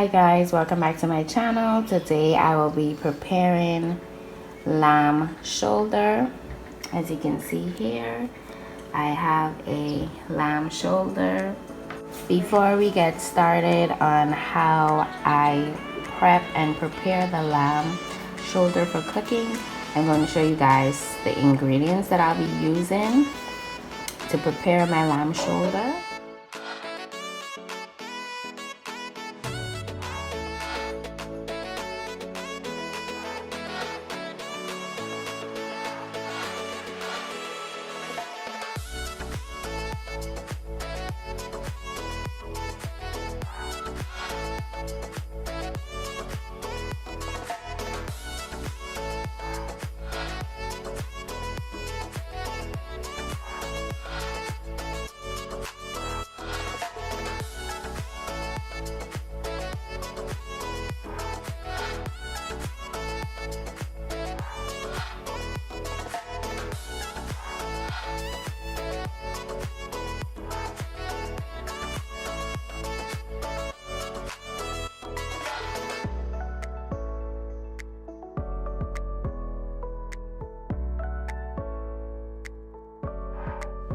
Hi guys, welcome back to my channel. Today I will be preparing lamb shoulder. As you can see here, I have a lamb shoulder. Before we get started on how I prep and prepare the lamb shoulder for cooking, I'm going to show you guys the ingredients that I'll be using to prepare my lamb shoulder.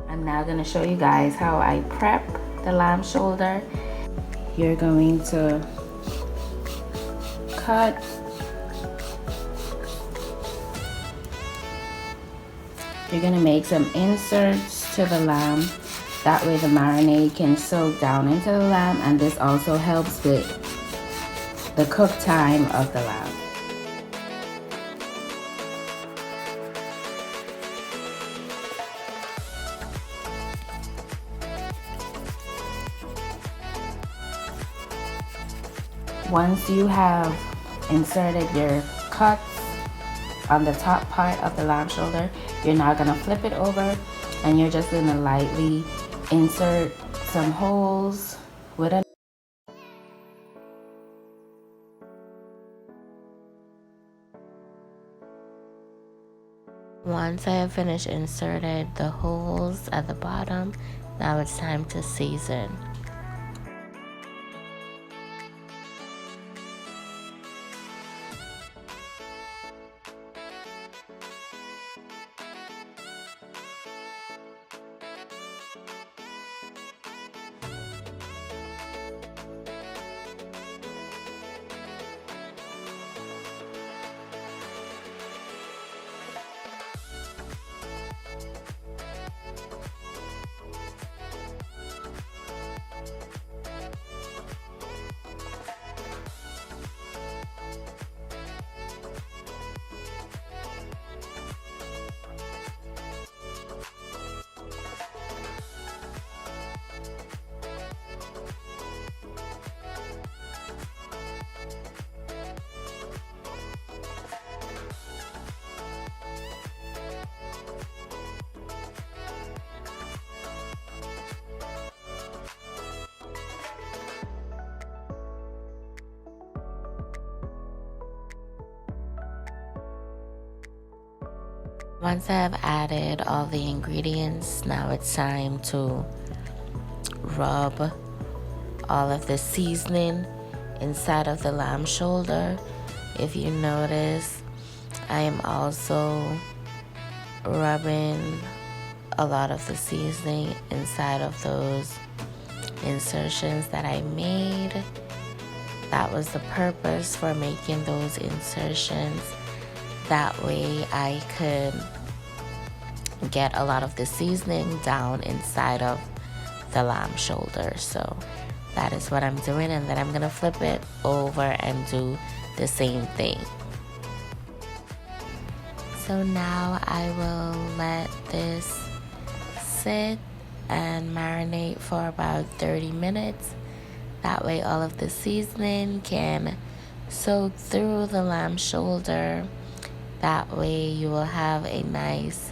I'm now going to show you guys how I prep the lamb shoulder. You're going to cut you're going to make some inserts to the lamb. That way the marinade can soak down into the lamb, and this also helps with the cook time of the lamb. Once you have inserted your cuts on the top part of the lamb shoulder, you're now going to flip it over and you're just going to lightly insert some holes with a Once I have finished inserted the holes at the bottom, now it's time to season. Once I have added all the ingredients, now it's time to rub all of the seasoning inside of the lamb shoulder. If you notice, I am also rubbing a lot of the seasoning inside of those insertions that I made. That was the purpose for making those insertions. That way I could get a lot of the seasoning down inside of the lamb shoulder. So that is what I'm doing, and then I'm gonna flip it over and do the same thing. So now I will let this sit and marinate for about 30 minutes. That way all of the seasoning can soak through the lamb shoulder. That way you will have a nice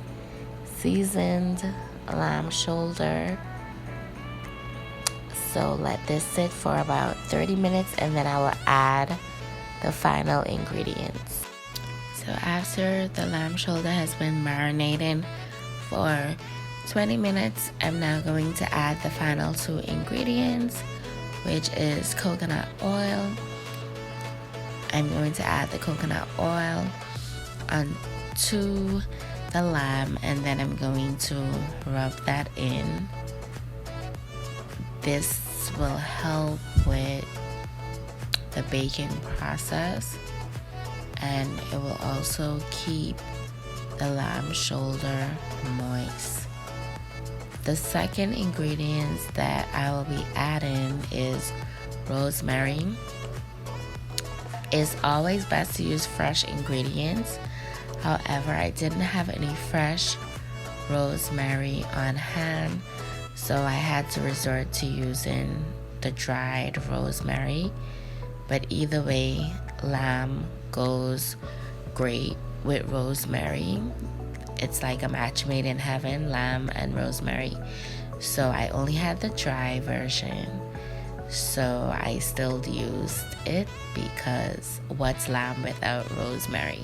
seasoned lamb shoulder. So let this sit for about 30 minutes and then I will add the final ingredients. So after the lamb shoulder has been marinating for 20 minutes, I'm now going to add the final two ingredients, which is coconut oil. I'm going to add the coconut oil onto the lamb, and then I'm going to rub that in. This will help with the baking process, and it will also keep the lamb shoulder moist. The second ingredient that I will be adding is rosemary. It's always best to use fresh ingredients. However, I didn't have any fresh rosemary on hand, so I had to resort to using the dried rosemary. But either way, lamb goes great with rosemary. It's like a match made in heaven, lamb and rosemary. So I only had the dry version, so I still used it because what's lamb without rosemary?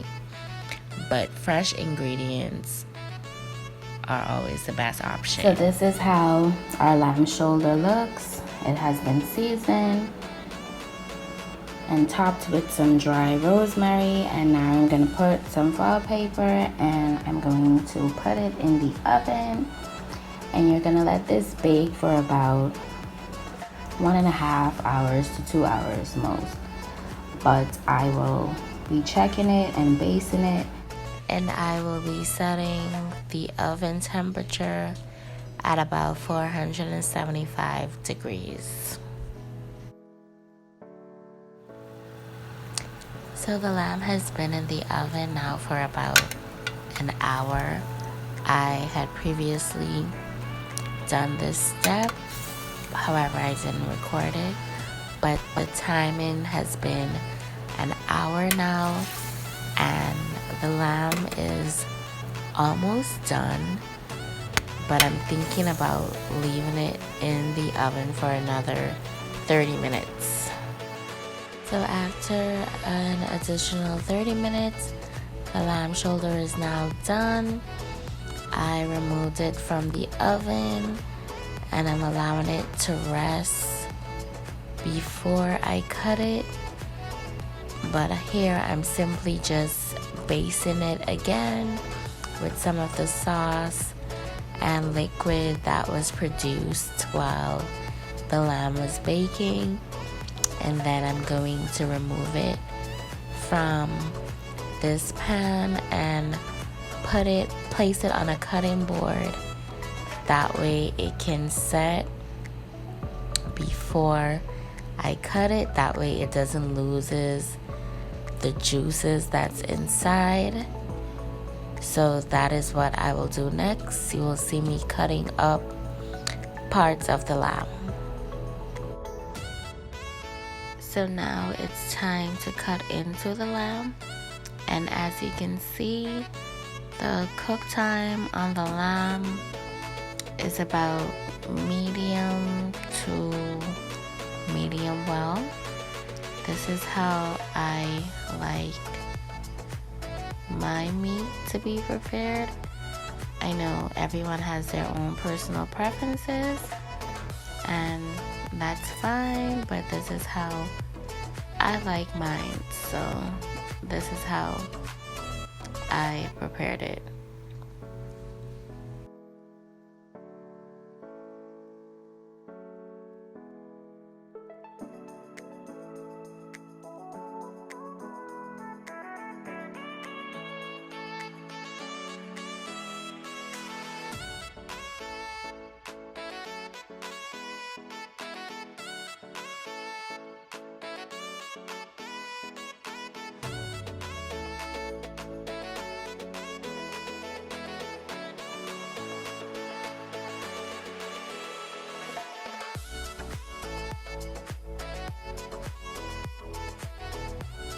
But fresh ingredients are always the best option. So this is how our lamb shoulder looks. It has been seasoned and topped with some dry rosemary, and now I'm going to put some foil paper and I'm going to put it in the oven, and you're going to let this bake for about 1.5 hours to 2 hours most, but I will be checking it and basting it, and I will be setting the oven temperature at about 475 degrees. So the lamb has been in the oven now for about an hour. I had previously done this step, however I didn't record it, but the timing has been an hour now, and the lamb is almost done, but I'm thinking about leaving it in the oven for another 30 minutes. So after an additional 30 minutes, the lamb shoulder is now done. I removed it from the oven and I'm allowing it to rest before I cut it. But here I'm simply just basting it again with some of the sauce and liquid that was produced while the lamb was baking. And then I'm going to remove it from this pan and place it on a cutting board. That way it can set before I cut it. That way it doesn't loses the juices that's inside. So that is what I will do next. You will see me cutting up parts of the lamb. So now it's time to cut into the lamb, and as you can see, the cook time on the lamb is about medium to medium well. This is how I like my meat to be prepared. I know everyone has their own personal preferences, and that's fine, but this is how I like mine, so this is how I prepared it.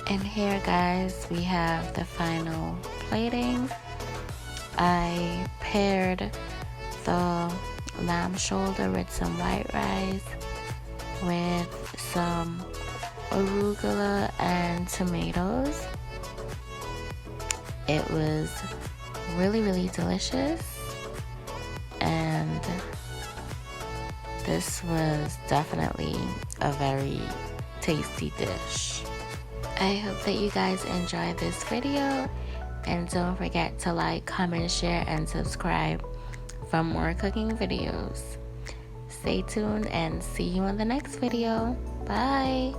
And here, guys, we have the final plating. I paired the lamb shoulder with some white rice, with some arugula and tomatoes. It was really, really delicious, and This was definitely a very tasty dish. I hope that you guys enjoyed this video, and don't forget to like, comment, share, and subscribe for more cooking videos. Stay tuned and see you in the next video. Bye!